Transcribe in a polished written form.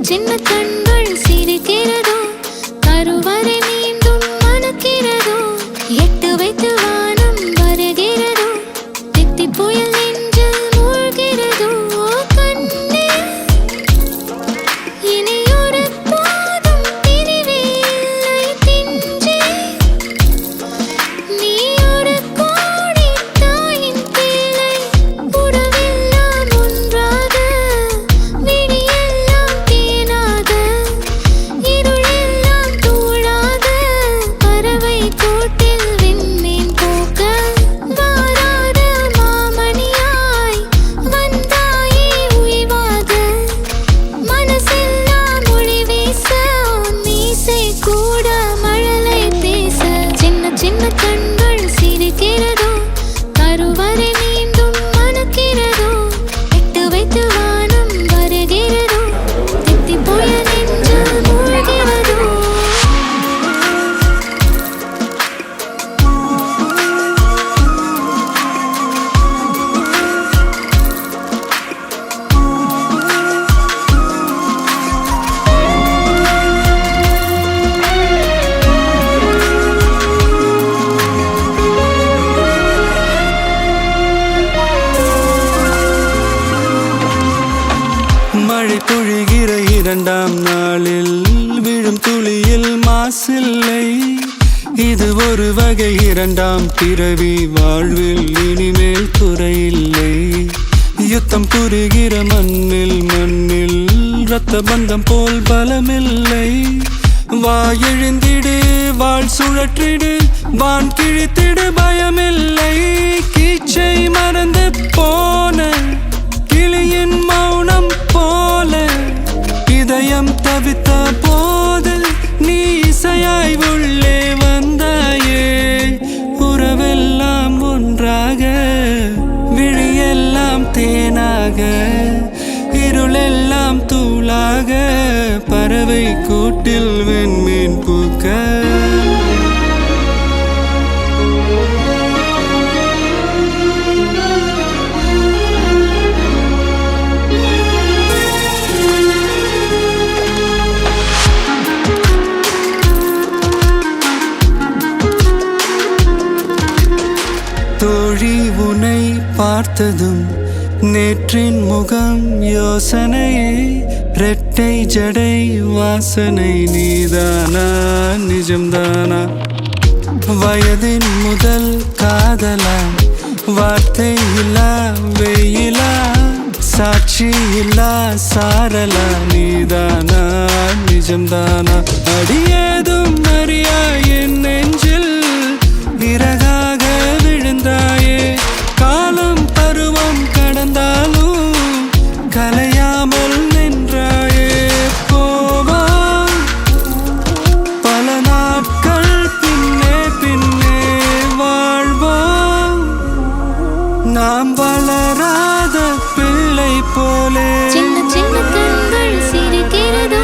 சின்ன கண்கள் சிரிக்கிறதோ, கருவறை மீண்டும் மணக்கிறதோ, எட்டு வைத்து வானம் வருகிறதோ, தித்தி புயல் நெஞ்சில் மூழ்கிறதோ. கண்ணே இனியொரு போதும் பிரிவே இல்லை பிஞ்சே, நீ ஒரு கோடி தாயின் பிள்ளை, உறவெல்லாம் ஒன்றாக, விழியெல்லாம் தேனாக, இருளெல்லாம் தூளாக, பறவை கூட்டில் விண்மீன் போக்க, வாராத மாமணியாய் வந்தாயே உய்வாக, மனசெல்லாம் ஒளி வீச, மீசை கூட மழலை பேச. சின்ன சின்ன கண்கள் சிரிக்கிறதோ, கருவறை மீண்டும் மணக்கிறதோ, எட்டு வைத்து வானம் வருகிறதோ, தித்தி புயல் நெஞ்சில் மூழ்கிறதோ. மழை பொழிகிற இரண்டாம் நாளில் விழும் துளியில் மாசில்லை. இது ஒரு வகை இரண்டாம் பிறவி, வாழ்வில் இனிமேல் குறையில்லை. யுத்தம் புரிகிற மண்ணில் இரத்த பந்தம் போல் பலமில்லை. வா எழுந்திடு, வாழ் சுழற்றிடு, வான் கிழித்திடு, பயமில்லை. கீச்சை மறந்து போன கிளியின் மௌனம் போல, இதயம் தவித்த போது நீ இசையாய் உள்ளே வந்தாயே. உறவெல்லாம் ஒன்றாக, விழியெல்லாம் தேனாக, இருளெல்லாம் தூளாக, பறவை கூட்டில் வெண்மீன் பூக்க. தோழி உன்னை பார்த்ததும் நேற்றின் முகம் யோசனையே, ரெட்டை ஜடை வாசனை நீதானா நிஜம்தானா? வயதின் முதல் காதலா, வார்த்தை இல்லா வெயிலா, சாட்சி இல்லா சாரலா, நீதானா நிஜம்தானா? அடியேதும் அறியா என் நெஞ்சில் விறகாக விழுந்தாயே. காலம் பருவம் கடந்தாலும் கலையாமல் நின்றாயே. போவான் பல நாட்கள், பின்னே பின்னே வாழ்வோம், நாம் வளராத பிள்ளை போலே. சின்ன சின்ன கண்கள் சிரிக்கிறதோ,